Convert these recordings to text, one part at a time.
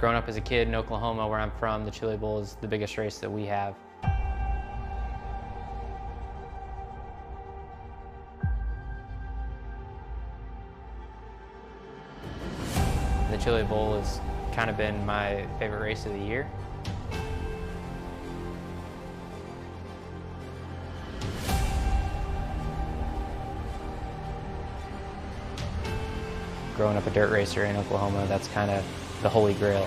Growing up as a kid in Oklahoma, where I'm from, the Chili Bowl is the biggest race that we have. The Chili Bowl has kind of been my favorite race of the year. Growing up a dirt racer in Oklahoma, that's kind of the holy grail.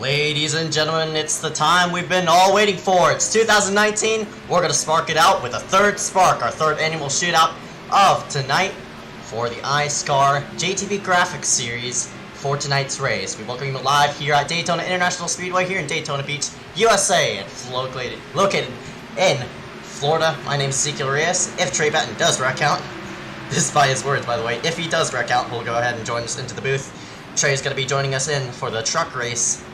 Ladies and gentlemen, it's the time we've been all waiting for. It's 2019. We're going to spark it out with a third spark, our third annual shootout of tonight for the iSCAR JTP Graphix Series for tonight's race. We welcome you live here at Daytona International Speedway here in Daytona Beach, USA. It's located in Florida. My name is Ezekiel Reyes. If Trey Batten does wreck out, this is by his words, by the way. If he does wreck out, we'll go ahead and join us into the booth. Trey's going to be joining us in for the truck race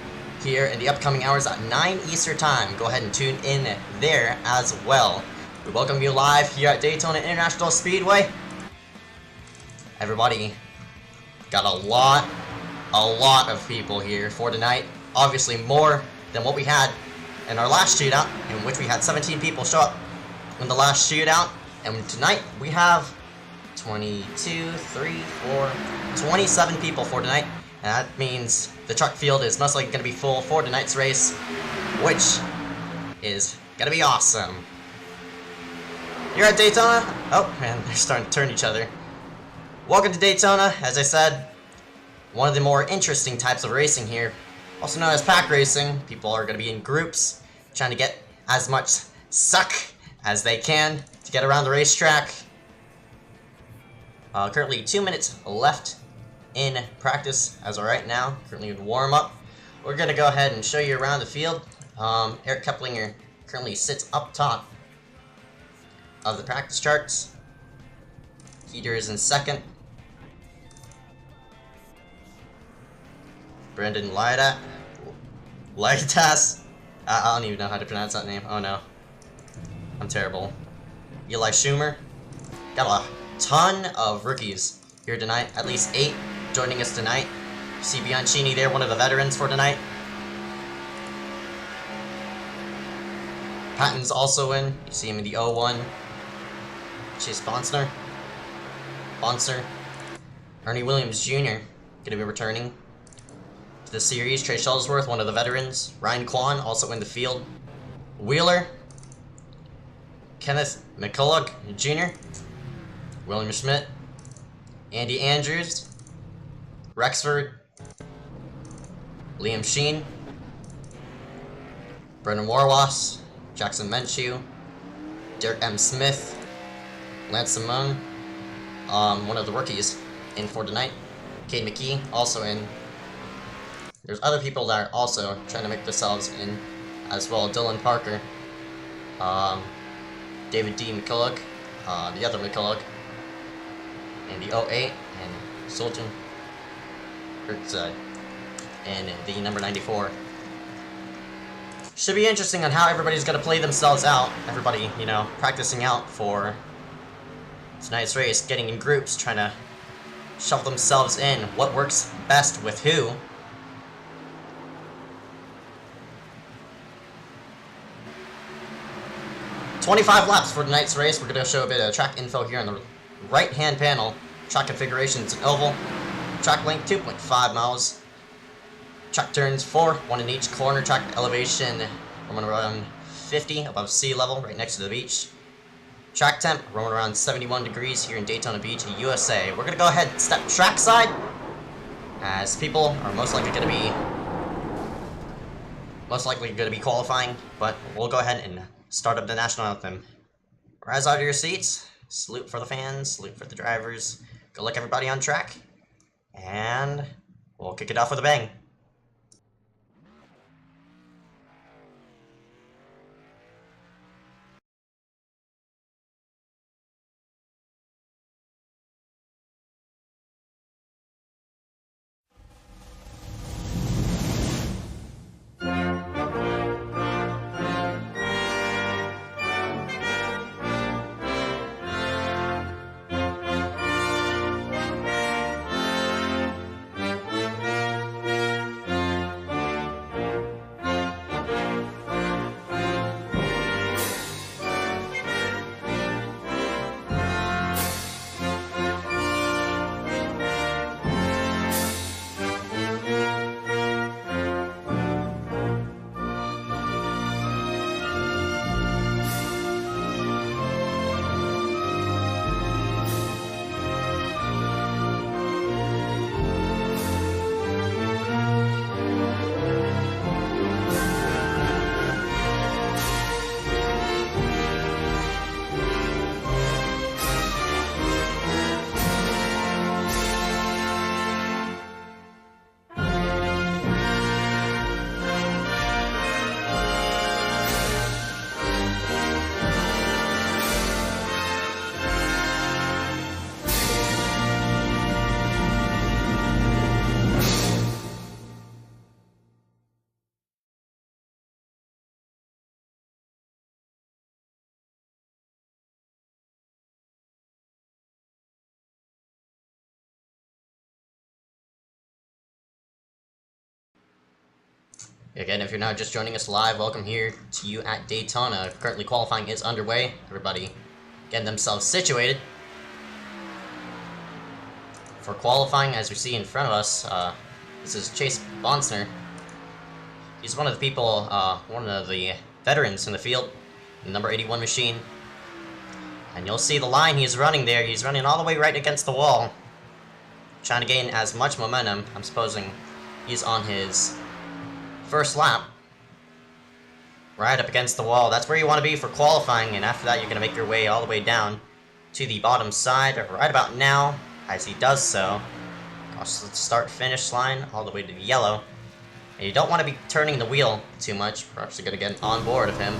here in the upcoming hours at 9 Eastern Time. Go ahead and tune in there as well. We welcome you live here at Daytona International Speedway. Everybody, got a lot of people here for tonight. Obviously more than what we had in our last shootout, in which we had 17 people show up in the last shootout. And tonight we have 27 people for tonight. And that means the truck field is most likely going to be full for tonight's race, which is going to be awesome. You're at Daytona? Oh, man, they're starting to turn each other. Welcome to Daytona. As I said, one of the more interesting types of racing here, also known as pack racing. People are going to be in groups, trying to get as much suck as they can to get around the racetrack. Currently 2 minutes left in practice as of right now, currently in warm-up. We're going to go ahead and show you around the field. Eric Keplinger currently sits up top of the practice charts. Heater is in second. Brendan Lydas. I don't even know how to pronounce that name. Oh no. I'm terrible. Eli Schumer. Got a ton of rookies here tonight, at least 8 joining us tonight. You see Bianchini there, one of the veterans for tonight. Patton's also in. You see him in the 01. Chase Bonser. Ernie Williams Jr. going to be returning to the series. Trey Shuttlesworth, one of the veterans. Ryan Kwan also in the field. Wheeler. Kenneth McCulloch Jr. William Schmidt. Andy Andrews. Rexford. Liam Sheen. Brendan Warwas. Jackson Menchu. Derek M. Smith. Lance Simone. One of the rookies in for tonight. Cade McKee also in. There's other people that are also trying to make themselves in as well. Dylan Parker. David D. McCulloch. The other McCulloch. And the 08. And Sultan. And the number 94. Should be interesting on how everybody's gonna play themselves out. Everybody, you know, practicing out for tonight's race, getting in groups, trying to shove themselves in. What works best with who? "25 laps for tonight's race." We're gonna show a bit of track info here on the right-hand panel. Track configuration: it's an oval. Track length 2.5 miles. Track turns 4, 1 in each corner. Track elevation, I'm gonna run 50 above sea level, right next to the beach. Track temp, roaming around 71 degrees here in Daytona Beach, USA. We're gonna go ahead and step trackside, as people are most likely gonna be qualifying, but we'll go ahead and start up the national anthem. Rise out of your seats, salute for the fans, salute for the drivers. Good luck everybody on track, and we'll kick it off with a bang. Again, if you're now just joining us live, welcome here to you at Daytona. Currently qualifying is underway. Everybody getting themselves situated for qualifying. As we see in front of us, this is Chase Bonsner. He's one of the people, one of the veterans in the field, the number 81 machine. And you'll see the line he's running there. He's running all the way right against the wall, trying to gain as much momentum. I'm supposing he's on his first lap, right up against the wall. That's where you want to be for qualifying, and after that you're going to make your way all the way down to the bottom side right about now. As he does so, across the start-finish line all the way to the yellow. And you don't want to be turning the wheel too much. We're actually going to get on board of him.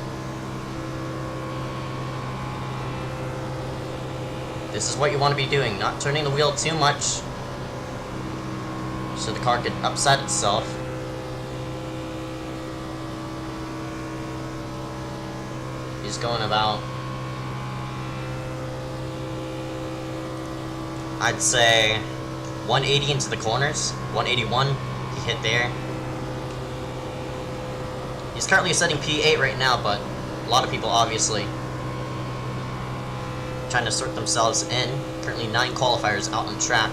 This is what you want to be doing, not turning the wheel too much, so the car could upset itself. He's going about, I'd say, 180 into the corners. 181 he hit there. He's currently setting P8 right now, but a lot of people obviously trying to sort themselves in. Currently 9 qualifiers out on track.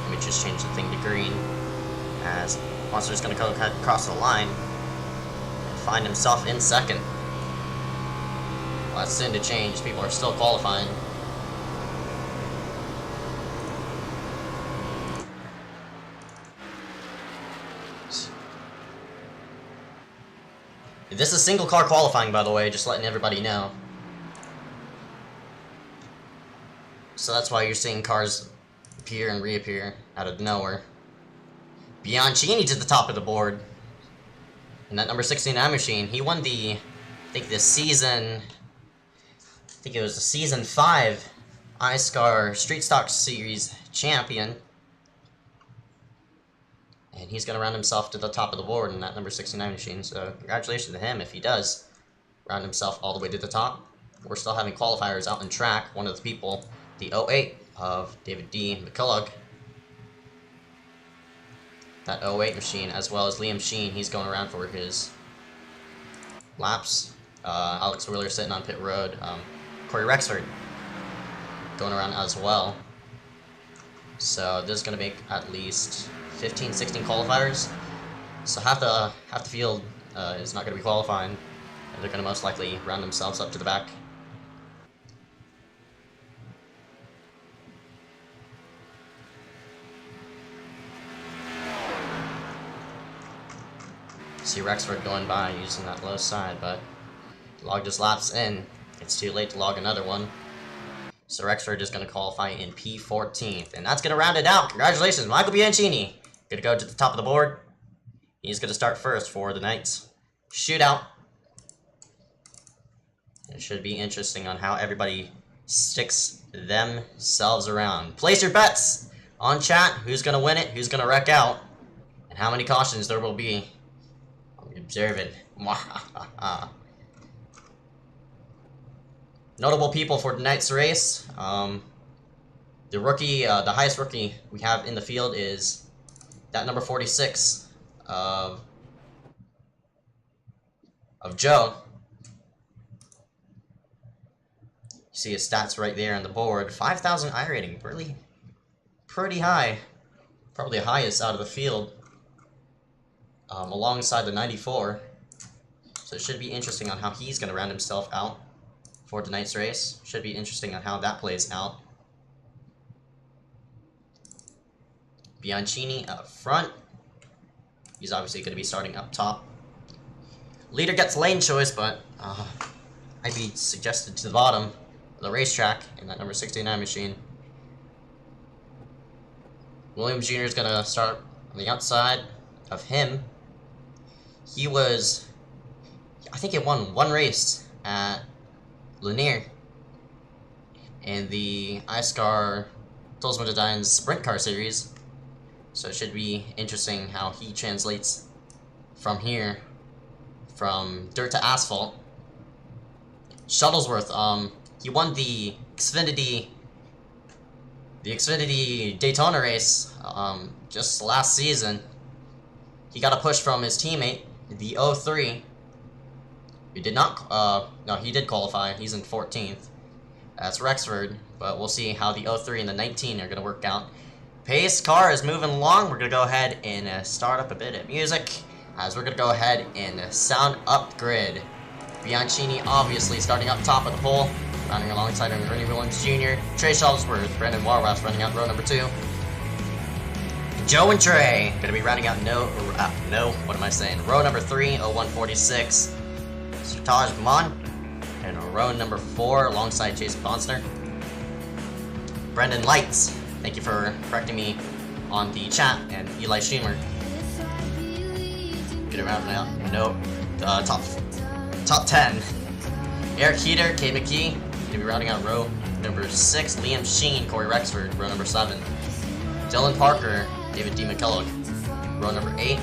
Let me just change the thing to green, as Monster's going to go across the line and find himself in second. Well, that's soon to change. People are still qualifying. This is single car qualifying, by the way, just letting everybody know. So that's why you're seeing cars appear and reappear out of nowhere. Bianchini to the top of the board in that number 69 machine. He won the, I think it was the Season 5 iSCAR Street Stock Series champion. And he's going to round himself to the top of the board in that number 69 machine. So congratulations to him if he does round himself all the way to the top. We're still having qualifiers out in track. One of the people, the 08 of David D. McCullough. That 08 machine, as well as Liam Sheen, he's going around for his laps. Alex Wheeler sitting on pit road. Corey Rexford going around as well. So this is going to make at least 15, 16 qualifiers. So half the field is not going to be qualifying, and they're going to most likely round themselves up to the back. See Rexford going by using that low side, but logged his laps in. It's too late to log another one. So Rexford is going to qualify in P14th, and that's going to round it out. Congratulations, Michael Bianchini. Going to go to the top of the board. He's going to start first for the night's shootout. It should be interesting on how everybody sticks themselves around. Place your bets on chat. Who's going to win it? Who's going to wreck out? And how many cautions there will be. Observe it. Notable people for tonight's race. The rookie, the highest rookie we have in the field is that number 46 of Joe. You see his stats right there on the board. 5,000 I rating, really pretty high. Probably the highest out of the field. Alongside the 94. So it should be interesting on how he's going to round himself out for tonight's race. Should be interesting on how that plays out. Bianchini up front. He's obviously going to be starting up top. Leader gets lane choice, but I'd be suggested to the bottom of the racetrack in that number 69 machine. Williams Jr. is going to start on the outside of him. He was, I think he won one race at Lanier in the iSCAR Tolsma Designs Sprint Car Series. So it should be interesting how he translates from here, from dirt to asphalt. Shuttlesworth, he won the Xfinity Daytona race just last season. He got a push from his teammate, the 03. He did not, no, he did qualify. He's in 14th. That's Rexford, but we'll see how the 03 and the 19 are going to work out. Pace car is moving along. We're going to go ahead and start up a bit of music as we're going to go ahead and sound up grid. Bianchini obviously starting up top of the pole, running alongside him, Ernie Williams Jr., Trey Shuttlesworth, Brandon Warwas running out row number 2. Joe and Trey going to be rounding out row number 3, 0146. Sertaj Mon in row number 4 alongside Jason Bonster. Brendan Lights, thank you for correcting me on the chat, and Eli Schumer. Get around now. Top 10. Eric Heater, Kay McKee, going to be rounding out row number 6. Liam Sheen, Corey Rexford, row number 7. Dylan Parker, David D. McCullough, row number 8.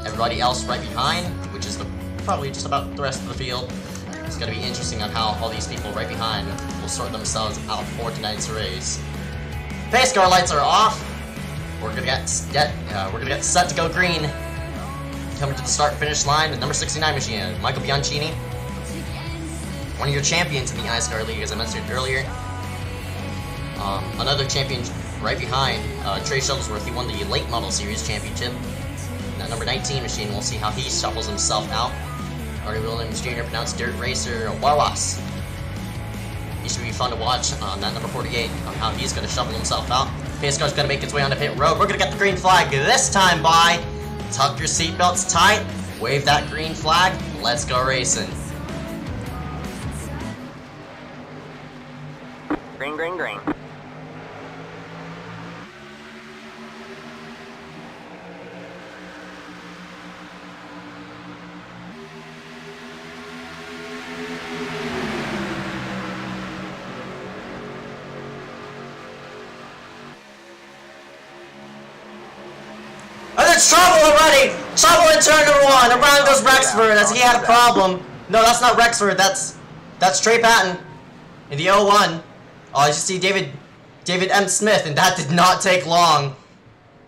Everybody else right behind, which is probably just about the rest of the field. It's going to be interesting on how all these people right behind will sort themselves out for tonight's race. Pace car lights are off. We're gonna get set to go green. Coming to the start-finish line, the number 69 machine, Michael Bianchini, one of your champions in the iSCAR League, as I mentioned earlier. Another champion right behind, Trey Shuttlesworth. He won the Late Model Series Championship. That number 19 machine, we'll see how he shuffles himself out. Artie Williams Jr. pronounced Dirt Racer Warwas. He should be fun to watch on that number 48 on how he's going to shuffle himself out. Pace car's going to make its way onto pit road. We're going to get the green flag this time by. Tuck your seatbelts tight. Wave that green flag. Let's go racing. Green, green, green. trouble already! Trouble in turn number 1. Around goes Rexford as he had a problem. No, that's not Rexford. That's Trey Patton in the 01. Oh, you see David M. Smith, and that did not take long.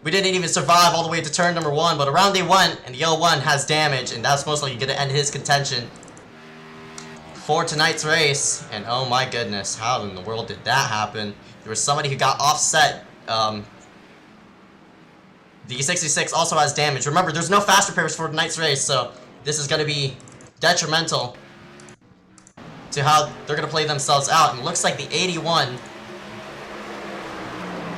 We didn't even survive all the way to turn number 1, but around they went, and the 01 has damage, and that's most likely going to end his contention for tonight's race. And oh my goodness, how in the world did that happen? There was somebody who got offset. The 66 also has damage. Remember, there's no fast repairs for tonight's race, so this is going to be detrimental to how they're going to play themselves out. And it looks like the 81,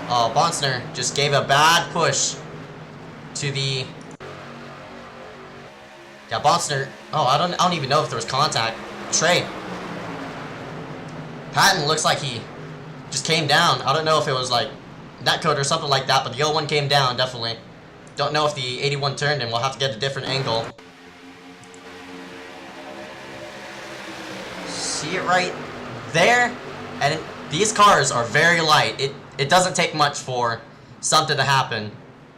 Bonsner just gave a bad push to the... Yeah, Bonsner... Oh, I don't even know if there was contact. Trey. Patton looks like he just came down. I don't know if it was like netcode or something like that, but the 01 came down, definitely. Don't know if the 81 turned him. We'll have to get a different angle. See it right there? And these cars are very light. It doesn't take much for something to happen.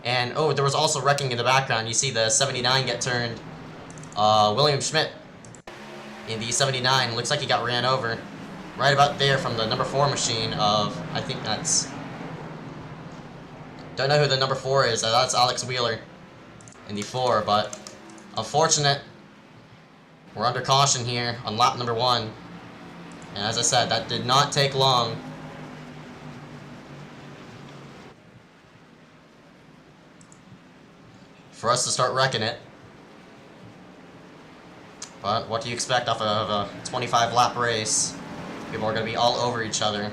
And, oh, there was also wrecking in the background. You see the 79 get turned. William Schmidt in the 79. Looks like he got ran over. Right about there from the number 4 machine of, I think that's... Don't know who the number 4 is. That's Alex Wheeler in the 4, but unfortunate. We're under caution here on lap number 1. And as I said, that did not take long. For us to start wrecking it. But what do you expect off of a 25 lap race? People are going to be all over each other.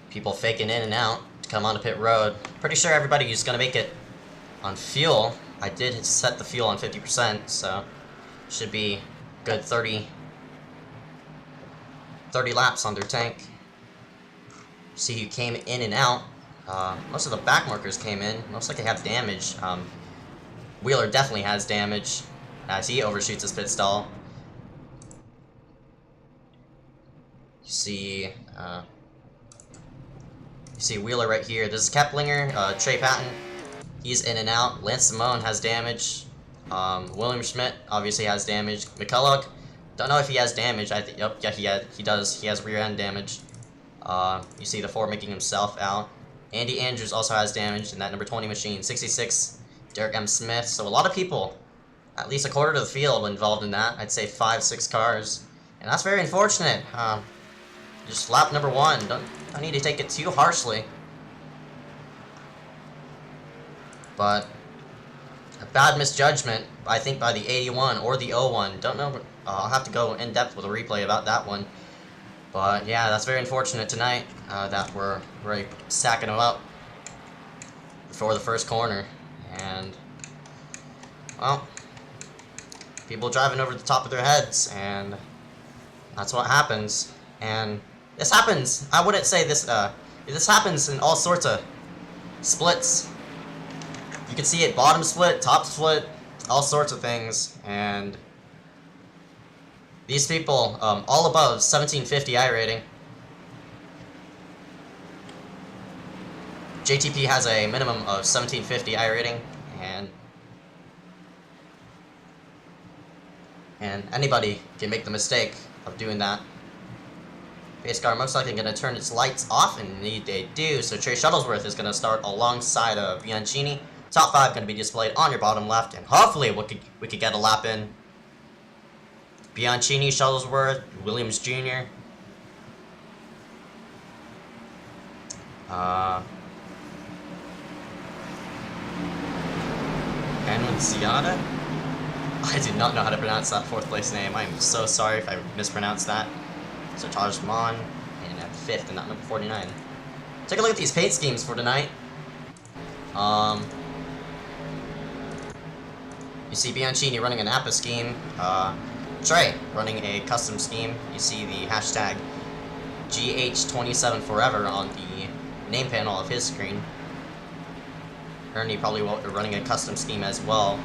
People faking in and out to come onto pit road. Pretty sure everybody is going to make it on fuel. I did set the fuel on 50%, so should be good 30 laps on their tank. See who came in and out. Most of the back markers came in. Looks like they have damage. Wheeler definitely has damage as he overshoots his pit stall. You see Wheeler right here. This is Keplinger, Trey Patton. He's in and out. Lance Simone has damage. William Schmidt obviously has damage. McCulloch, don't know if he has damage. I think, yep, yeah, he does. He has rear end damage. You see the 4 making himself out. Andy Andrews also has damage in that number 20 machine. 66, Derek M. Smith. So a lot of people, at least a quarter of the field involved in that. I'd say 5-6 cars. And that's very unfortunate. Just lap number 1. Don't need to take it too harshly. But a bad misjudgment, I think, by the 81 or the 01. Don't know. I'll have to go in depth with a replay about that one. But yeah, that's very unfortunate tonight that we're really sacking them up before the first corner. And, well, people driving over the top of their heads, and that's what happens. And this happens, I wouldn't say this, this happens in all sorts of splits. You can see it, bottom split, top split, all sorts of things. And these people, all above 1750 I rating. JTP has a minimum of 1750 I rating, and anybody can make the mistake of doing that. iSCAR most likely going to turn its lights off, and indeed they do. So Trey Shuttlesworth is going to start alongside of Bianchini. Top 5 going to be displayed on your bottom left, and hopefully we could get a lap in. Bianchini, Shuttlesworth, Williams Jr. Annunziata? I do not know how to pronounce that 4th place name. I am so sorry if I mispronounced that. So Taj Mon, and at 5th, and not number 49. Take a look at these paint schemes for tonight. You see Bianchini running an APA scheme. Trey running a custom scheme. You see the hashtag GH27 forever on the name panel of his screen. Ernie probably running a custom scheme as well.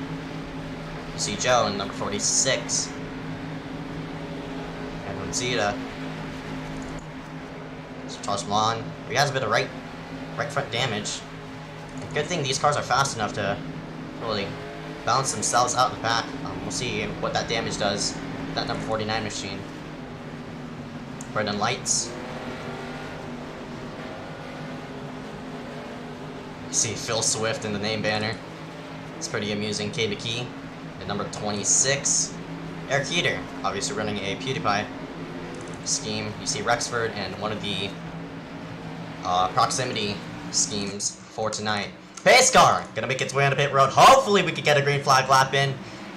You see Joe in number 46. And Zeta. So Charles Milan. He has a bit of right front damage. Good thing these cars are fast enough to really balance themselves out in the back. We'll see what that damage does. That number 49 machine. Brendan Lights. You see Phil Swift in the name banner. It's pretty amusing. K McKee at number 26. Eric Heater, obviously running a PewDiePie scheme. You see Rexford and one of the proximity schemes for tonight. Pace car gonna make its way on the pit road. Hopefully we can get a green flag lap in,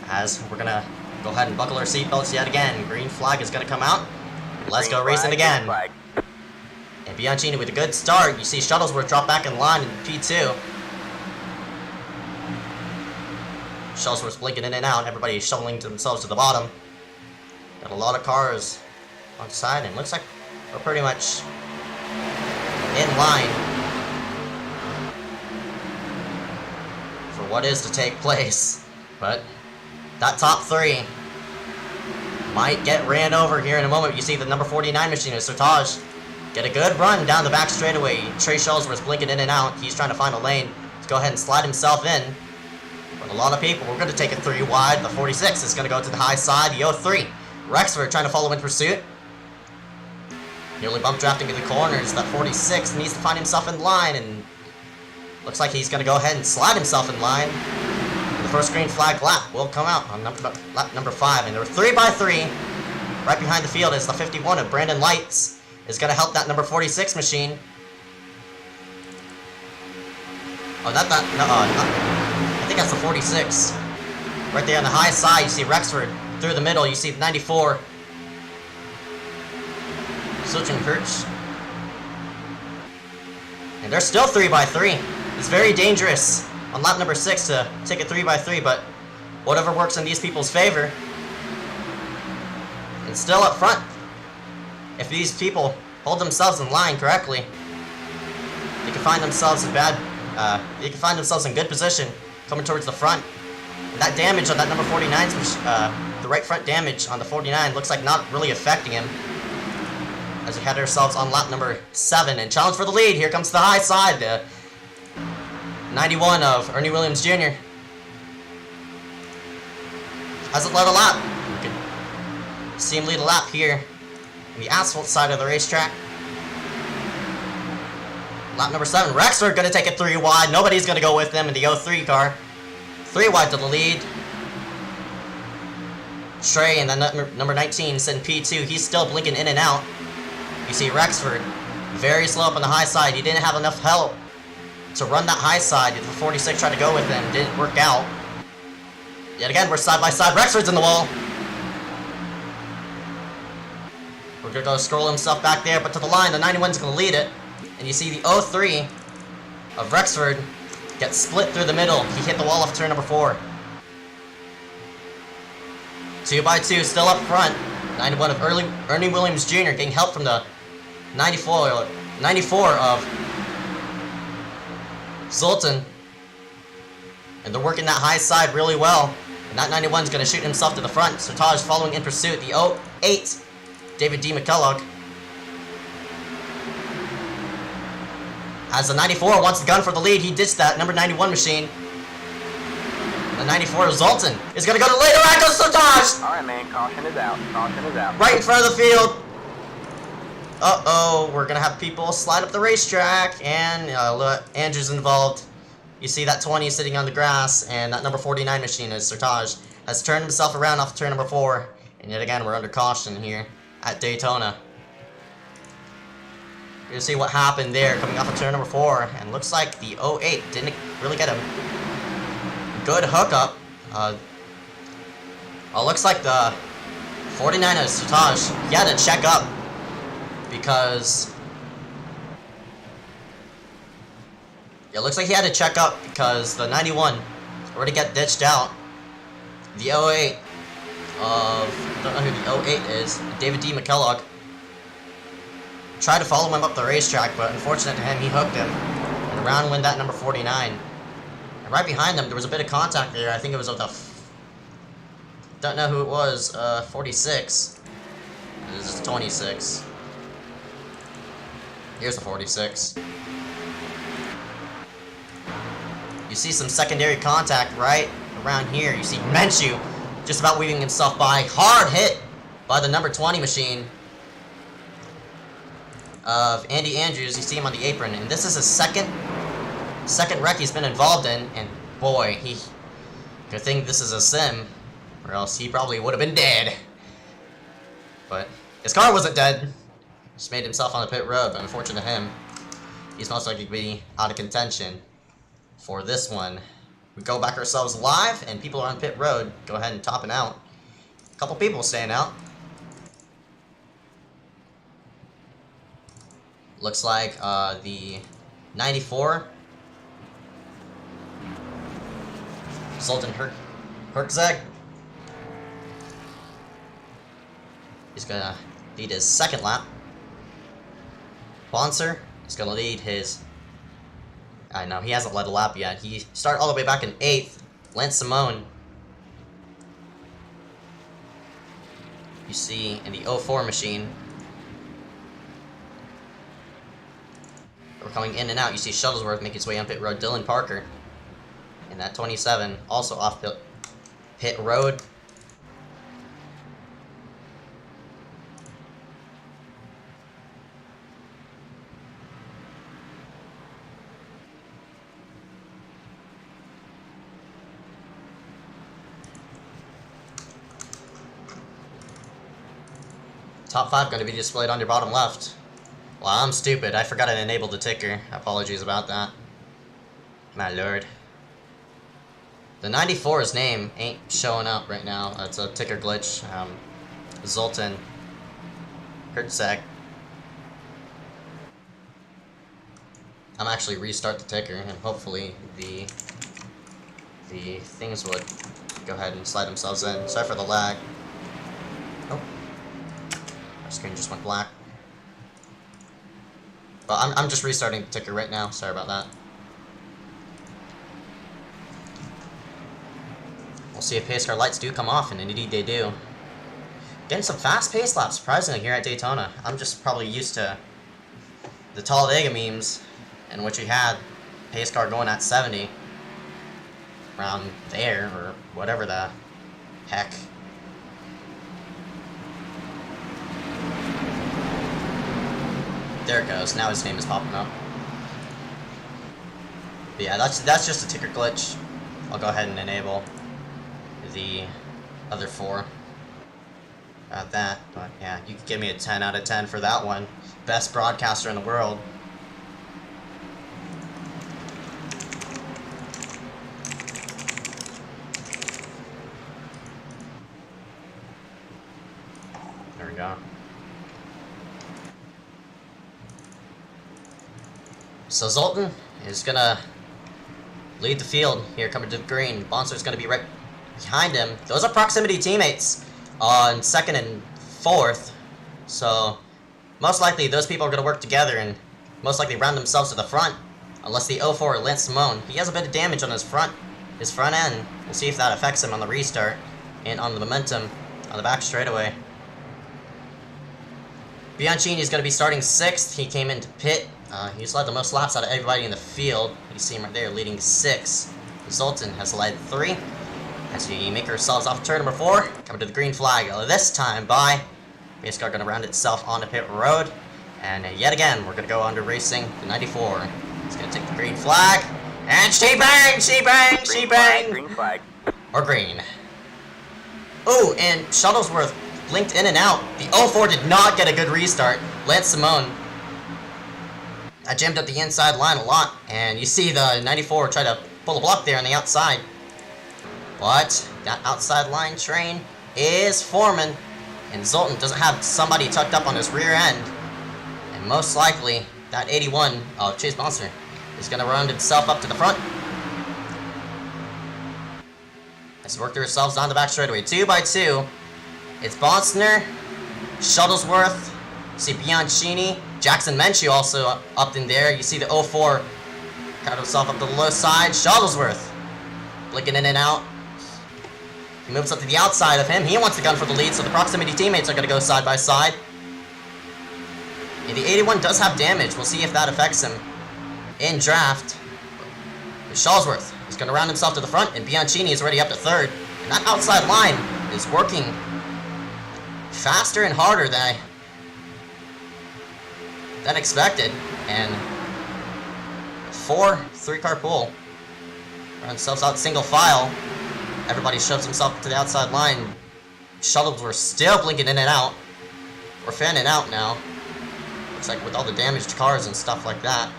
as we're gonna go ahead and buckle our seatbelts yet again. Green flag is gonna come out. Let's go racing again. And Bianchini with a good start. You see Shuttlesworth drop back in line in P2. Shuttlesworth's blinking in and out. Everybody shoveling themselves to the bottom. Got a lot of cars on the side, and looks like we're pretty much in line for what is to take place. But that top three might get ran over here in a moment. You see the number 49 machine is Sertage. Get a good run down the back straightaway. Trey Shuttlesworth's blinking in and out. He's trying to find a lane to go ahead and slide himself in. But a lot of people, we're going to take it 3 wide. The 46 is going to go to the high side. The 03, Rexford trying to follow in pursuit. Nearly bump drafting in the corners. That 46 needs to find himself in line, and looks like he's going to go ahead and slide himself in line. The first green flag lap will come out on lap number 5, and they're 3 by 3. Right behind the field is the 51 of Brandon Lights. Is going to help that number 46 machine. Oh, I think that's the 46. Right there on the high side, you see Rexford. Through the middle, you see the 94. Switching Perch. And they're still 3 by 3. It's very dangerous on lap number 6 to take it 3 by 3, but whatever works in these people's favor. And still up front. If these people hold themselves in line correctly, they can find themselves in good position coming towards the front. And that damage on that number 49's, the right front damage on the 49 looks like not really affecting him. As we head ourselves on lap number 7 and challenge for the lead. Here comes the high side, the 91 of Ernie Williams Jr. Hasn't led a lap. You can see him lead a lap here on the asphalt side of the racetrack. Lap number 7, Rexford gonna take it 3 wide. Nobody's gonna go with them in the 03 car. 3 wide to the lead. Trey and then number 19 sitting P2. He's still blinking in and out. You see Rexford very slow up on the high side. He didn't have enough help to run that high side. The 46 tried to go with him, didn't work out. Yet again, we're side by side. Rexford's in the wall. We're gonna go scroll himself back there, but to the line, the 91's gonna lead it. And you see the 03 of Rexford get split through the middle. He hit the wall off turn number 4. 2 by 2, still up front. 91 of Ernie Williams Jr. getting help from the 94 of Zoltan. And they're working that high side really well. And that 91's going to shoot himself to the front. Sertage following in pursuit. The 08, David D. McKellogg. As the 94 wants the gun for the lead, he ditched that number 91 machine. The 94 of Zoltan is going to go to later. Right goes Sertage! Alright, man, caution is out. Caution is out. Right in front of the field. Uh-oh, we're going to have people slide up the racetrack, and Andrew's involved. You see that 20 sitting on the grass, and that number 49 machine is Sertage. Has turned himself around off turn number 4, and yet again, we're under caution here at Daytona. You're going to see what happened there coming off of turn number 4, and looks like the 08 didn't really get a good hookup. Looks like the 49 of Sertage, he had to check up because it looks like he had to check up because the 91 already got ditched out. The 08 of, I don't know who the 08 is, David D. McKellogg, tried to follow him up the racetrack, but unfortunate to him, he hooked him. And around went that number 49. And right behind them, there was a bit of contact there. I think it was with the, don't know who it was, 46. This is 26. Here's the 46. You see some secondary contact right around here. You see Menchu just about weaving himself by. Hard hit by the number 20 machine of Andy Andrews. You see him on the apron, and this is his second wreck he's been involved in, and boy, good thing this is a sim, or else he probably would have been dead. But his car wasn't dead. Just made himself on the pit road, but unfortunate to him, he's most likely to be out of contention for this one. We go back ourselves live, and people are on pit road. Go ahead and topping out. A couple people staying out. Looks like the 94 Zoltan Herczeg. He's gonna lead his second lap. Bonser is gonna lead his. I know he hasn't led a lap yet. He started all the way back in 8th. Lance Simone. You see in the 04 machine. We're coming in and out. You see Shuttlesworth make his way on pit road. Dylan Parker in that 27, also off pit road. Top 5 going to be displayed on your bottom left. Well, I'm stupid. I forgot to enable the ticker. Apologies about that. My lord. The 94's name ain't showing up right now. It's a ticker glitch. Zoltan Herczeg. I'm actually restart the ticker, and hopefully the things would go ahead and slide themselves in. Sorry for the lag. Oh. My screen just went black. But I'm just restarting the ticker right now. Sorry about that. We'll see if pace car lights do come off, and indeed they do. Getting some fast pace laps, surprisingly, here at Daytona. I'm just probably used to the Talladega memes, in which we had pace car going at 70. Around there, or whatever the heck. There it goes. Now his name is popping up. But yeah, that's just a ticker glitch. I'll go ahead and enable the other 4. About that. But yeah, you could give me a 10 out of 10 for that one. Best broadcaster in the world. There we go. So Zoltan is gonna lead the field here coming to the green. Bonser's gonna be right behind him. Those are proximity teammates on 2nd and 4th. So most likely those people are gonna work together and most likely round themselves to the front. Unless the 04 Lance Simone. He has a bit of damage on his front end. We'll see if that affects him on the restart and on the momentum on the back straightaway. Bianchini's gonna be starting 6th. He came into pit. He's led the most laps out of everybody in the field. You see him right there leading 6. Zoltan has led 3. As we make ourselves off turn number 4, coming to the green flag. This time by pace car gonna round itself onto pit road. And yet again, we're gonna go under racing the 94. He's gonna take the green flag. And she bang! Green flag. Or green. Ooh, and Shuttlesworth blinked in and out. The 04 did not get a good restart. Lance Simone. I jammed up the inside line a lot, and you see the 94 try to pull a block there on the outside. But that outside line train is forming, and Zoltan doesn't have somebody tucked up on his rear end. And most likely, that 81 of Chase Bonser is going to round itself up to the front. Let's work ourselves down the back straightaway. 2 by 2. It's Bonser, Shuttlesworth, you see Bianchini, Jackson Menchu also up in there. You see the 04 got himself up to the low side. Shuttlesworth blinking in and out. He moves up to the outside of him. He wants the gun for the lead, so the proximity teammates are going to go side by side. And the 81 does have damage. We'll see if that affects him in draft. Shawsworth is going to round himself to the front, and Bianchini is already up to third. And that outside line is working faster and harder than expected. And 4 3-car pull. Round themselves out single file. Everybody shoves himself to the outside line. Shuttles were still blinking in and out. We're fanning out now. Looks like with all the damaged cars and stuff like that.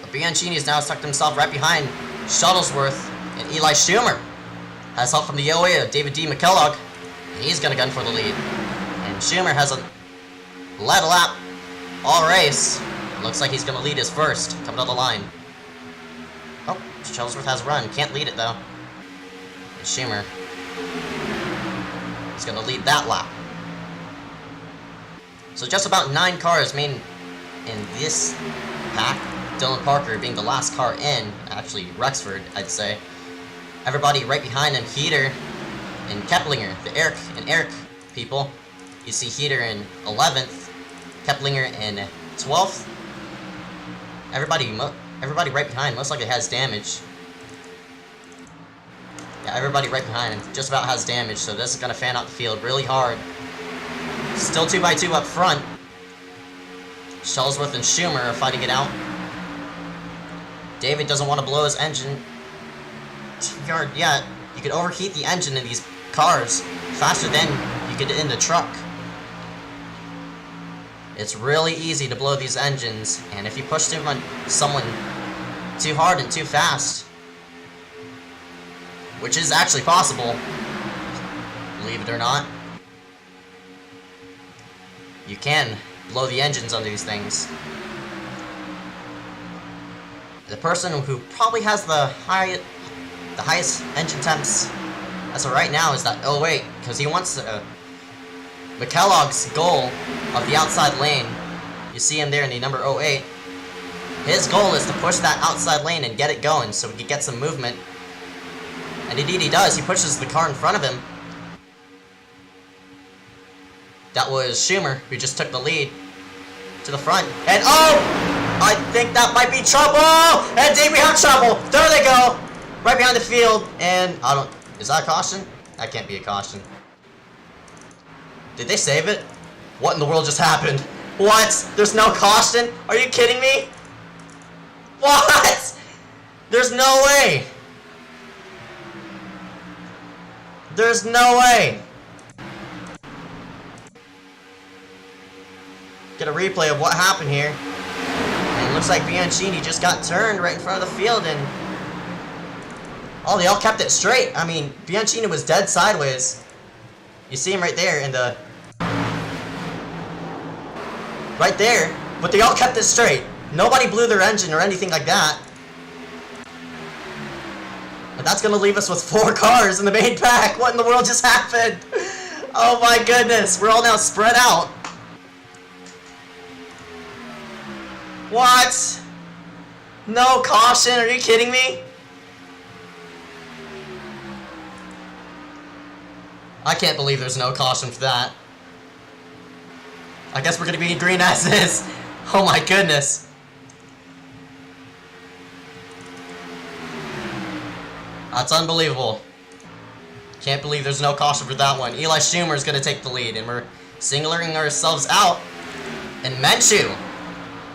But Bianchini has now stuck himself right behind Shuttlesworth, and Eli Schumer has help from the OA of David D. McKellogg, and he's going to gun for the lead. And Schumer hasn't led a lap all race. Looks like he's going to lead his first, coming down the line. Oh, Shuttlesworth has run, can't lead it though. And Schumer is going to lead that lap. So just about 9 cars main in this pack. Dylan Parker being the last car in, actually Rexford, I'd say. Everybody right behind him, Heater and Keplinger, the Eric people. You see Heater in 11th, Keplinger in 12th. Everybody right behind most likely has damage. Yeah, everybody right behind him just about has damage, so this is going to fan out the field really hard. Still 2x2 up front. Shuttlesworth and Schumer are fighting it out. David doesn't want to blow his engine too hard yet. You could overheat the engine in these cars faster than you could in the truck. It's really easy to blow these engines, and if you push someone too hard and too fast, which is actually possible, believe it or not, you can blow the engines on these things. The person who probably has the highest engine temps as of right now is that 08, because he wants McKellogg's goal of the outside lane. You see him there in the number 08. His goal is to push that outside lane and get it going so he can get some movement. And indeed he does. He pushes the car in front of him. That was Schumer, who just took the lead to the front. And oh! I think that might be trouble! And indeed we have trouble! There they go! Right behind the field, and is that a caution? That can't be a caution. Did they save it? What in the world just happened? What? There's no caution? Are you kidding me? What? There's no way! There's no way! Get a replay of what happened here. And it looks like Bianchini just got turned right in front of the field, and oh, they all kept it straight. I mean, Bianchini was dead sideways. You see him right there in the right there, but they all kept it straight. Nobody blew their engine or anything like that. But that's gonna leave us with 4 cars in the main pack. What in the world just happened? Oh my goodness, we're all now spread out. What? No caution? Are you kidding me? I can't believe there's no caution for that. I guess we're gonna be in green as is. Oh my goodness. That's unbelievable. Can't believe there's no caution for that one. Eli Schumer is gonna take the lead, and we're singling ourselves out. And Menchu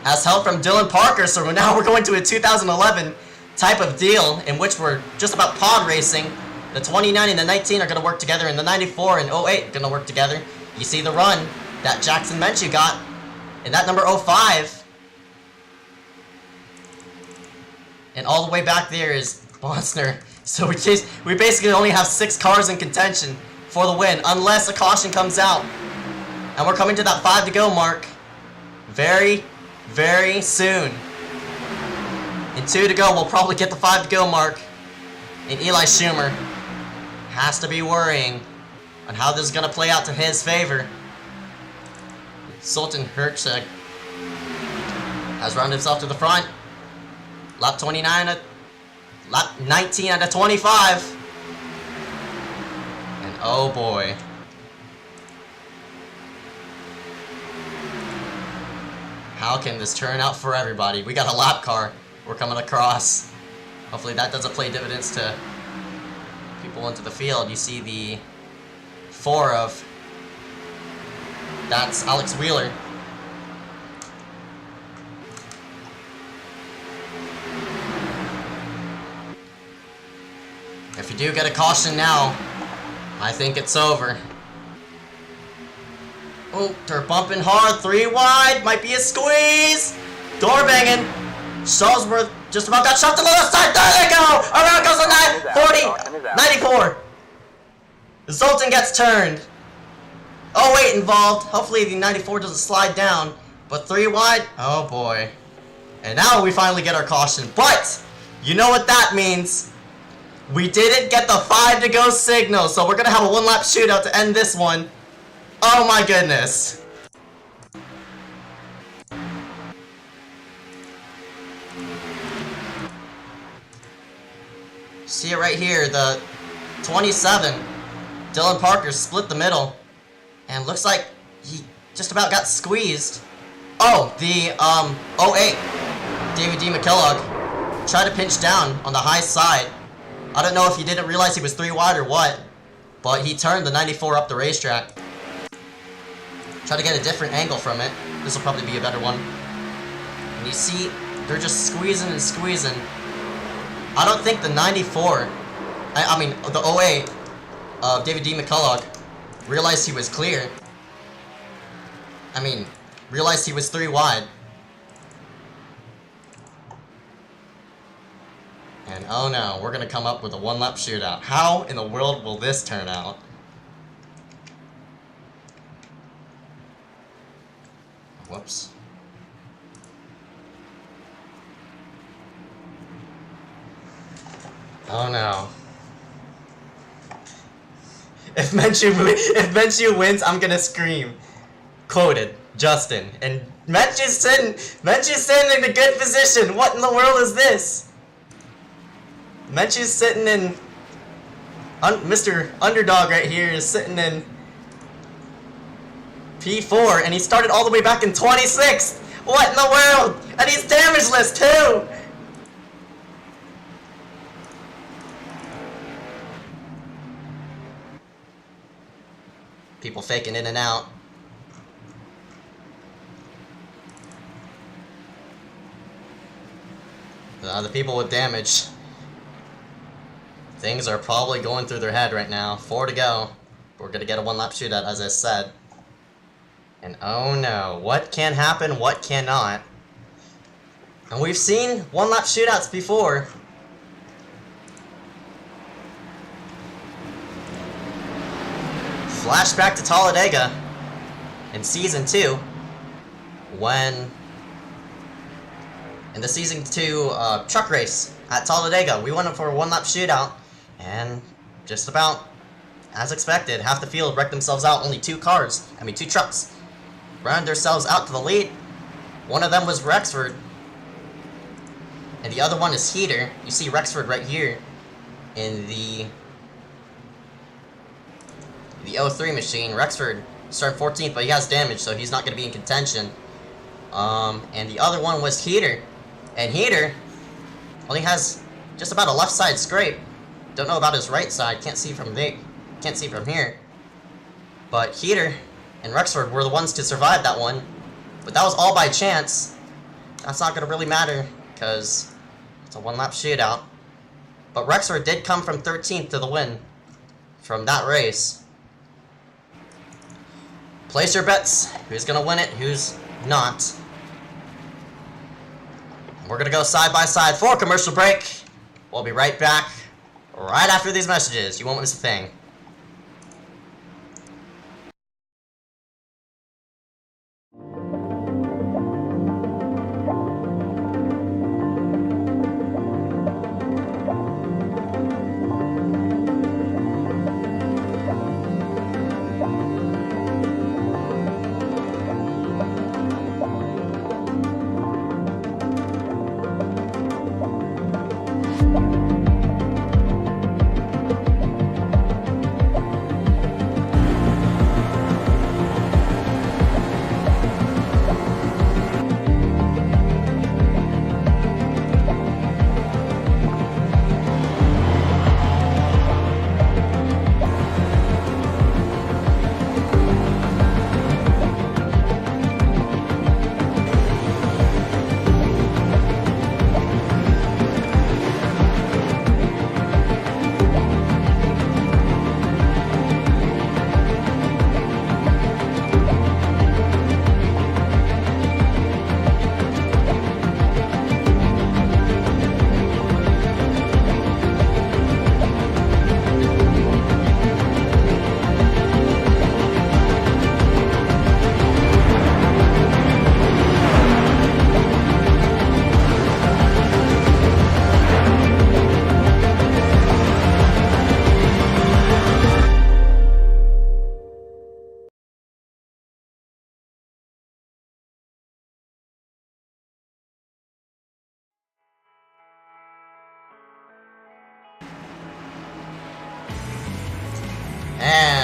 has help from Dylan Parker, so now we're going to a 2011 type of deal in which we're just about pod racing. The 29 and the 19 are going to work together, and the 94 and 08 are going to work together. You see the run that Jackson Menchu got, and that number 05. And all the way back there is Bonsner. So we basically only have 6 cars in contention for the win, unless a caution comes out. And we're coming to that 5 to go mark very, very soon. In 2 to go, we'll probably get the 5 to go mark. And Eli Schumer has to be worrying on how this is going to play out to his favor. Sultan Herzog has rounded himself to the front. Lap 29, lap 19 out of 25. And oh boy. How can this turn out for everybody? We got a lap car. We're coming across. Hopefully that doesn't play dividends to people into the field. You see the 4 of... That's Alex Wheeler. If you do get a caution now, I think it's over. Oh, they're bumping hard. 3 wide. Might be a squeeze. Door banging. Shawsworth just about got shot to the left side. There they go. Around goes the 40. 94. Zoltan gets turned. Oh, wait, involved. Hopefully the 94 doesn't slide down. But 3 wide. Oh, boy. And now we finally get our caution. But you know what that means. We didn't get the 5 to go signal. So we're going to have a 1-lap shootout to end this one. Oh my goodness. See it right here, the 27, Dylan Parker split the middle, and looks like he just about got squeezed. Oh, the 08, David D. McKillog, tried to pinch down on the high side. I don't know if he didn't realize he was 3 wide or what, but he turned the 94 up the racetrack. Try to get a different angle from it. This will probably be a better one. And you see, they're just squeezing and squeezing. I don't think the 94, I mean, the 08 of David D. McCulloch realized he was clear. I mean, realized he was 3 wide. And oh no, we're gonna come up with a 1-lap shootout. How in the world will this turn out? Whoops. Oh no. If Menchu wins, I'm gonna scream. Quoted, Justin. And Menchu's sitting in a good position. What in the world is this? Menchu's sitting in... Mr. Underdog right here is sitting in P4, and he started all the way back in 26th! What in the world? And he's damageless, too! People faking in and out. The people with damage. Things are probably going through their head right now. 4 to go. We're gonna get a 1-lap shootout, as I said. And oh no, what can happen, what cannot? And we've seen 1-lap shootouts before. Flashback to Talladega in Season 2, when in the Season 2 truck race at Talladega, we went up for a 1-lap shootout, and just about as expected, half the field wrecked themselves out. Only 2 trucks ran themselves out to the lead. One of them was Rexford, and the other one is Heater. You see Rexford right here in the 03 machine. Rexford started 14th, but he has damage, so he's not going to be in contention. And the other one was Heater, and Heater only has just about a left side scrape. Don't know about his right side. Can't see from there. Can't see from here. But Heater and Rexford were the ones to survive that one. But that was all by chance. That's not going to really matter, because it's a 1-lap shootout. But Rexford did come from 13th to the win from that race. Place your bets. Who's going to win it, who's not. We're going to go side by side for a commercial break. We'll be right back right after these messages. You won't miss a thing.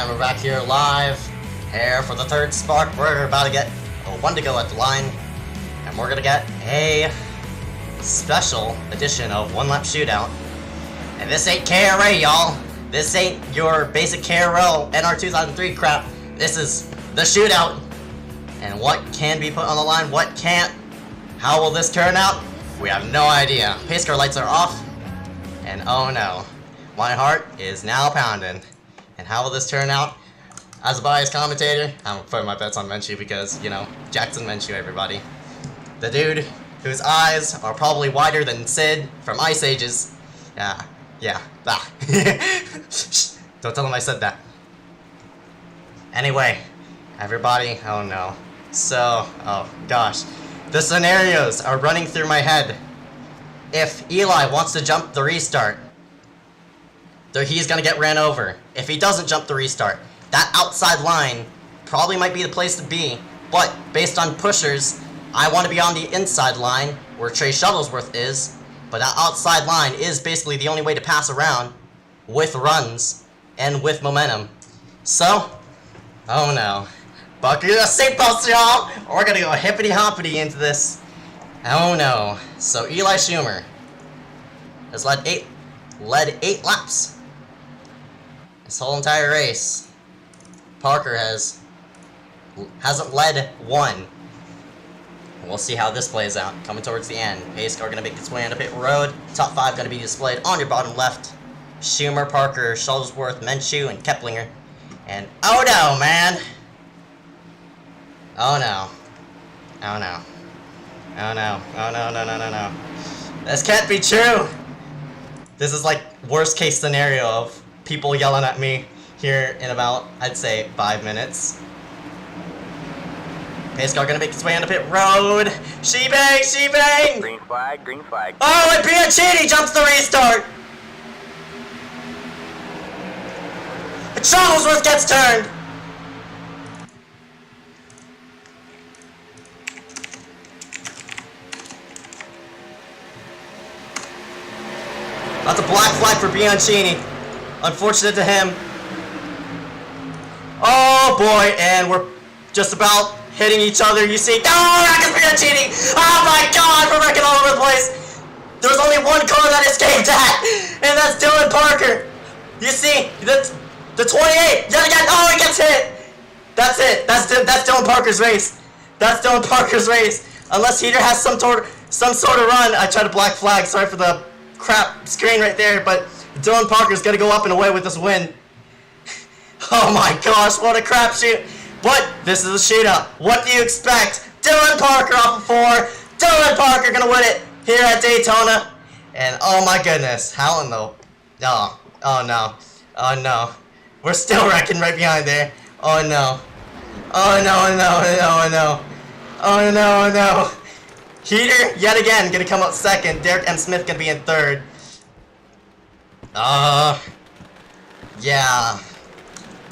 And we're back here live, here for the third spark. We're about to get one to go at the line, and we're gonna get a special edition of One Lap Shootout. And this ain't KRA, y'all. This ain't your basic KRL NR 2003 crap. This is the shootout. And what can be put on the line, what can't? How will this turn out? We have no idea. iSCAR lights are off, and oh no, my heart is now pounding. And how will this turn out? As a biased commentator, I'm putting my bets on Menchu because, you know, Jackson Menchu, everybody. The dude whose eyes are probably wider than Sid from Ice Ages. Yeah, don't tell him I said that. Anyway, everybody, oh no. So, oh gosh. The scenarios are running through my head. If Eli wants to jump the restart, he's gonna get ran over. If he doesn't jump the restart, that outside line probably might be the place to be, but based on pushers, I want to be on the inside line where Trey Shuttlesworth is, but that outside line is basically the only way to pass around with runs and with momentum. So, oh no. Buckle your seatbelts, y'all! We're gonna go hippity-hoppity into this. Oh no. So Eli Schumer has led eight laps this whole entire race. Parker hasn't led one. We'll see how this plays out. Coming towards the end. iSCAR gonna make its way on the pit road. Top 5 gonna be displayed on your bottom left. Schumer, Parker, Shuttlesworth, Menchu, and Keplinger. And oh no, man! Oh no. Oh no. Oh no. Oh no, no, no, no, no. This can't be true! This is like worst case scenario of people yelling at me here in about, I'd say, 5 minutes. iSCAR gonna make its way on the pit road. Shebang! Shebang! Green flag, green flag. Oh, and Bianchini jumps the restart! And Shuttlesworth gets turned! That's a black flag for Bianchini. Unfortunate to him. Oh boy, and we're just about hitting each other. You see, oh, Marcus Bianchini! Oh my God, we're wrecking all over the place. There was only one car that escaped that, and that's Dylan Parker. You see, the 28 yet again. Oh, he gets hit. That's it. That's Dylan Parker's race. That's Dylan Parker's race. Unless Heater has some sort of run. I tried to black flag. Sorry for the crap screen right there, but Dylan Parker's gonna go up and away with this win. Oh my gosh, what a crapshoot. But this is a shootout. What do you expect? Dylan Parker off of 4. Dylan Parker gonna win it here at Daytona. And oh my goodness, how in the... Oh no. Oh no. We're still wrecking right behind there. Oh no. Oh no, no, no, no. Oh no, no. Heater, yet again, gonna come out second. Derek M. Smith gonna be in third.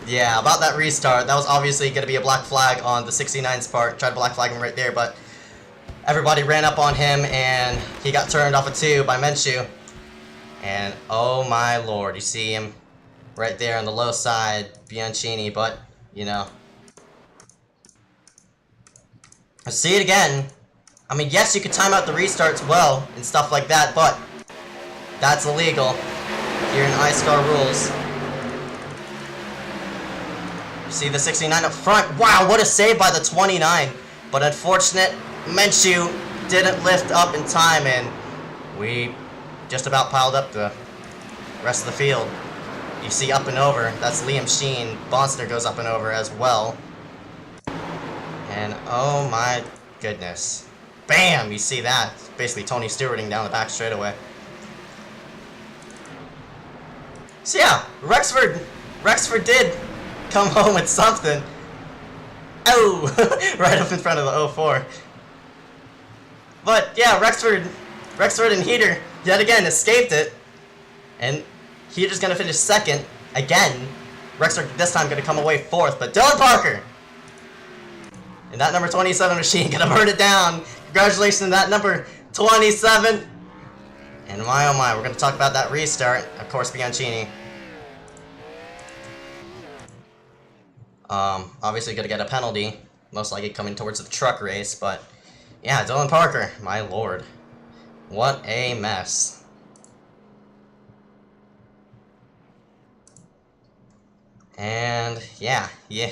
Yeah, about that restart. That was obviously gonna be a black flag on the 69's part. Tried to black flag him right there, but everybody ran up on him and he got turned off of 2 by Menchu. And oh my lord, you see him right there on the low side, Bianchini, but you know. I see it again. I mean, yes, you could time out the restarts well and stuff like that, but that's illegal here in iSCAR rules. You see the 69 up front. Wow, what a save by the 29. But unfortunate, Menchu didn't lift up in time, and we just about piled up the rest of the field. You see up and over, that's Liam Sheen. Bonster goes up and over as well. And oh my goodness. Bam! You see that? It's basically Tony Stewarting down the back straightaway. So yeah, Rexford did come home with something. Oh! Right up in front of the 04. But yeah, Rexford and Heater yet again escaped it. And Heater's gonna finish second again. Rexford this time gonna come away 4th, but Dylan Parker! And that number 27 machine gonna burn it down. Congratulations to that number 27. And my oh my, we're gonna talk about that restart. Of course, Bianchini. Obviously gonna get a penalty, most likely coming towards the truck race, but yeah, Dylan Parker, my lord. What a mess. And yeah, you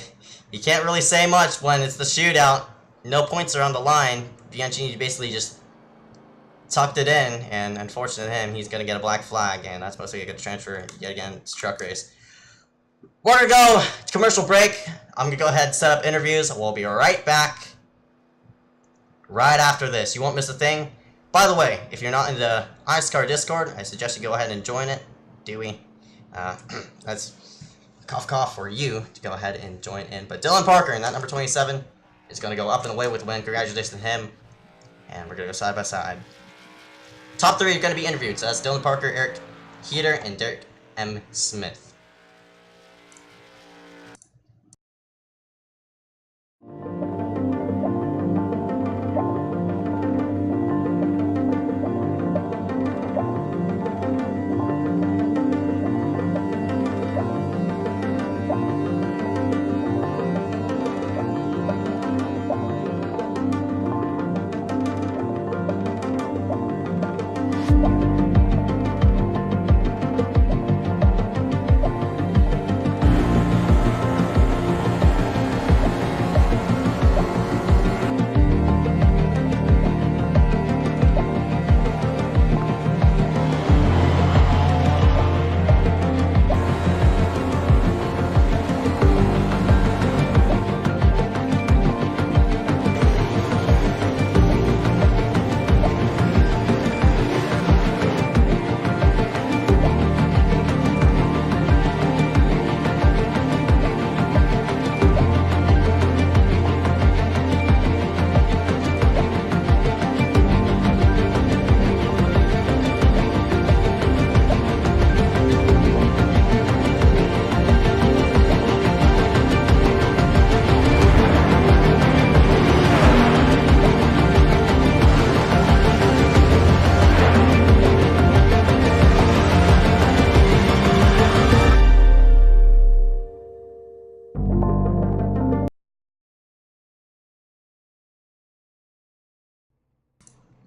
can't really say much when it's the shootout. No points are on the line. Bianchini basically just tucked it in, and unfortunately to him, he's gonna get a black flag, and that's supposed to be a good transfer yet again. It's truck race. We're gonna go to commercial break. I'm gonna go ahead and set up interviews. We'll be right back right after this. You won't miss a thing. By the way, if you're not in the iSCAR Discord, I suggest you go ahead and join it. Dewey. That's cough cough for you to go ahead and join in. But Dylan Parker in that number 27 is gonna go up and away with the win. Congratulations to him. And we're gonna go side by side. Top 3 are gonna be interviewed. So that's Dylan Parker, Eric Heater, and Derek M. Smith.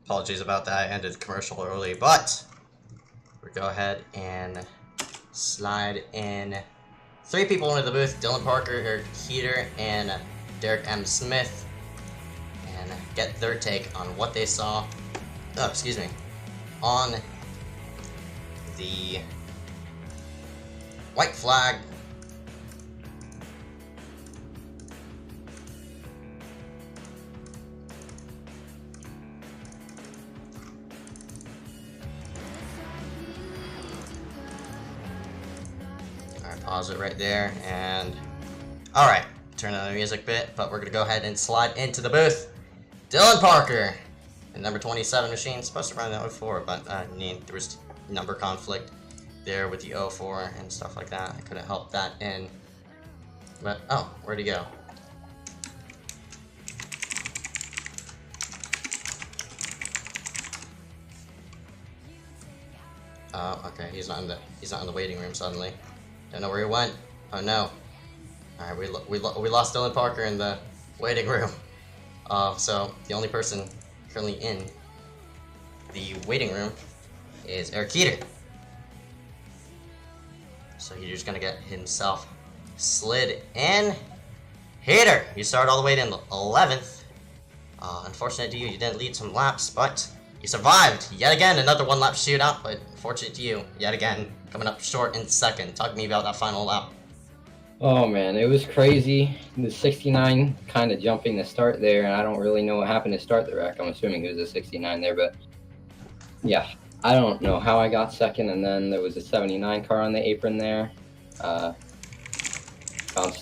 Apologies about that. I ended the commercial early, but we'll go ahead and slide in 3 people into the booth: Dylan Parker, Eric Heater, and Derek M. Smith, and get their take on what they saw. Oh, excuse me. On the white flag. Pause it right there, and alright, turn on the music bit, but we're gonna go ahead and slide into the booth. Dylan Parker, and number 27 machine, supposed to run the 04, but there was number conflict there with the 04 and stuff like that. I couldn't help that in, but oh, where'd he go? Oh, okay, he's not in the waiting room suddenly. Don't know where he went. Oh no. Alright, we lost Dylan Parker in the waiting room. So the only person currently in the waiting room is Eric Heater. So Heater's gonna get himself slid in. Heater, you started all the way in 11th. Unfortunate to you, you didn't lead some laps, but you survived. Yet again, another 1-lap shootout, but fortunate to you, yet again, coming up short in 2nd. Talk to me about that final lap. Oh man, it was crazy. The 69 kind of jumping the start there, and I don't really know what happened to start the wreck. I'm assuming it was a 69 there, but yeah, I don't know how I got 2nd, and then there was a 79 car on the apron there. Bounced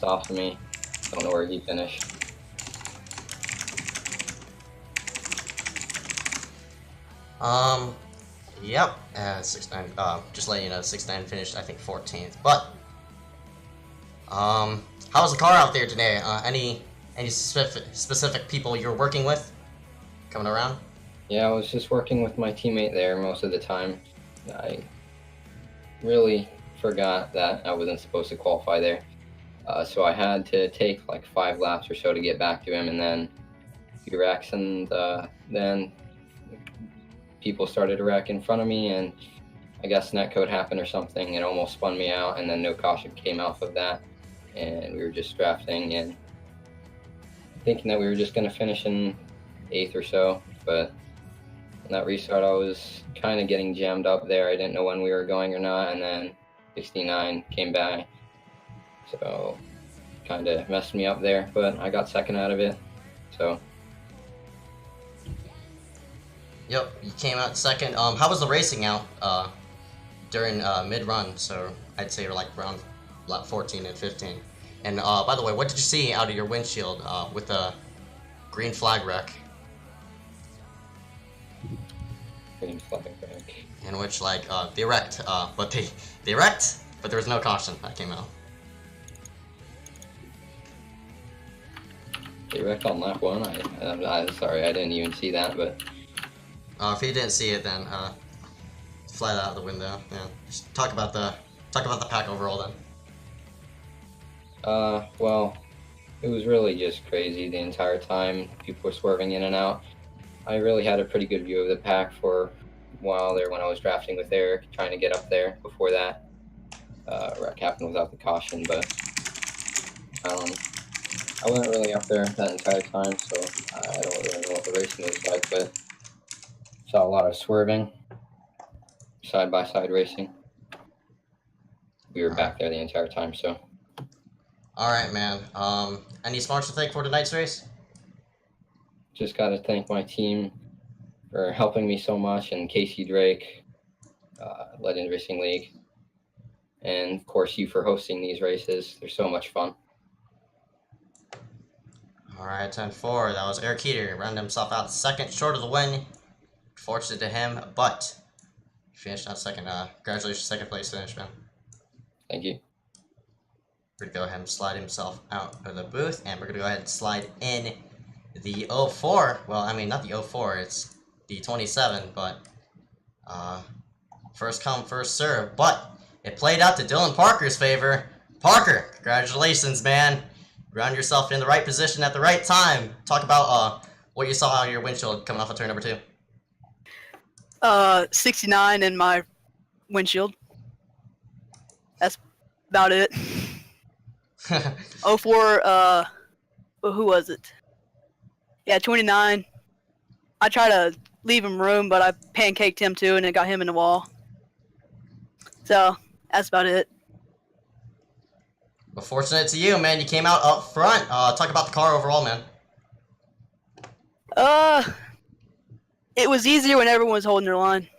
off of me. Don't know where he finished. Yep, 69, just letting you know, 69 finished, I think, 14th, but, how was the car out there today? Any specific people you're working with coming around? Yeah, I was just working with my teammate there most of the time. I really forgot that I wasn't supposed to qualify there. So I had to take like 5 laps or so to get back to him, and then he wrecks, and then people started to wreck in front of me, and I guess netcode happened or something. It almost spun me out, and then no caution came off of that, and we were just drafting and thinking that we were just going to finish in 8th or so, but in that restart I was kind of getting jammed up there. I didn't know when we were going or not, and then 69 came by, so kind of messed me up there, but I got second out of it, so. Yep, you came out second. How was the racing out during mid-run? So I'd say like around lap 14 and 15. And by the way, what did you see out of your windshield with the green flag wreck? Green flag wreck. In which like they wrecked, but they wrecked, but there was no caution that came out. They wrecked on lap 1. I'm sorry, I didn't even see that, but. If you didn't see it, then fly that out the window. Yeah, just talk about the pack overall then. Well, it was really just crazy the entire time. People were swerving in and out. I really had a pretty good view of the pack for a while there when I was drafting with Eric, trying to get up there before that wreck happened without the caution, but I wasn't really up there that entire time, so I don't really know what the racing was like, but saw a lot of swerving, side-by-side racing. We were back there the entire time, so. Alright, man. Any sponsor to thank for tonight's race? Just got to thank my team for helping me so much, and Casey Drake, Legend Racing League, and of course you for hosting these races. They're so much fun. Alright, 10-4. That was Eric Heater. Rounded himself out second, short of the win. Fortunate to him, but finished out second. Congratulations, second place finish, man. Thank you. We're gonna go ahead and slide himself out of the booth, and we're gonna go ahead and slide in the 04. Well, I mean, not the 04, it's the 27, but first come, first serve. But it played out to Dylan Parker's favor. Parker, congratulations, man. Ground yourself in the right position at the right time. Talk about what you saw out of your windshield coming off of turn number 2. 69 in my windshield. That's about it. 04, well, who was it? Yeah, 29. I tried to leave him room, but I pancaked him too, and it got him in the wall. So, that's about it. But fortunate to you, man. You came out up front. Talk about the car overall, man. It was easier when everyone was holding their line.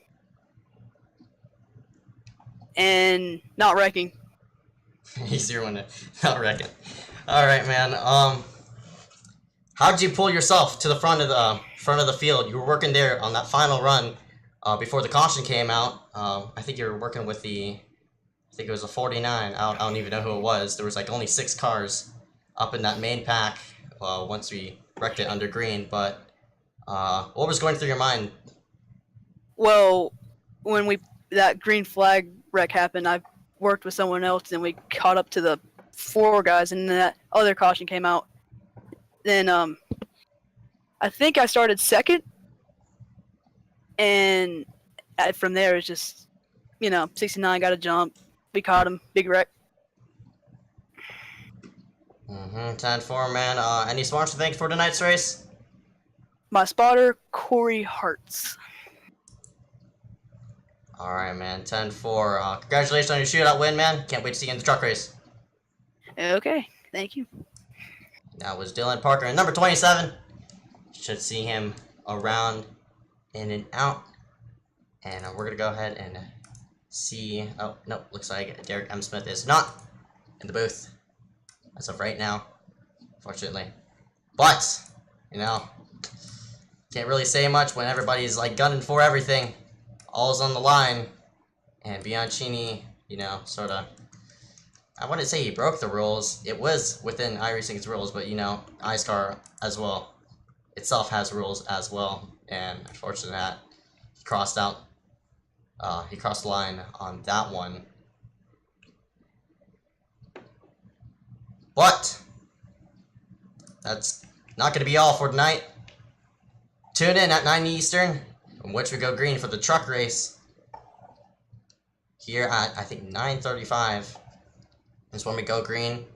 And not wrecking. Easier when not wrecking. Alright, man. How did you pull yourself to the front of the field? You were working there on that final run before the caution came out. I think you were working with I think it was a 49. I don't even know who it was. There was like only 6 cars up in that main pack once we wrecked it under green. But what was going through your mind? Well, when that green flag wreck happened, I worked with someone else, and we caught up to the 4 guys, and then that other caution came out. Then I think I started second, and from there it's just, 69 got a jump. We caught him, big wreck. 10-4, man. Any sponsors to thank for tonight's race? My spotter, Corey Hartz. Alright, man. 10-4. Congratulations on your shootout win, man. Can't wait to see you in the truck race. Okay, thank you. That was Dylan Parker. And number 27. Should see him around in and out. And we're going to go ahead and see. Oh, no. Looks like Derek M. Smith is not in the booth as of right now, fortunately. But, can't really say much when everybody's like gunning for everything. All's on the line. And Bianchini, sort of, I wouldn't say he broke the rules. It was within iRacing's rules, but iSCAR as well itself has rules as well. And unfortunately, that he crossed the line on that one. But that's not going to be all for tonight. Tune in at 9 Eastern, in which we go green for the truck race. Here at, I think, 9:35 is when we go green.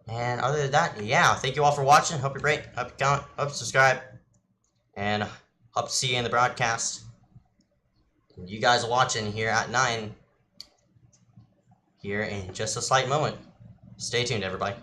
And other than that, yeah, thank you all for watching. Hope you're great. Hope you comment, hope you subscribe. And hope to see you in the broadcast. And you guys are watching here at 9. Here in just a slight moment. Stay tuned, everybody.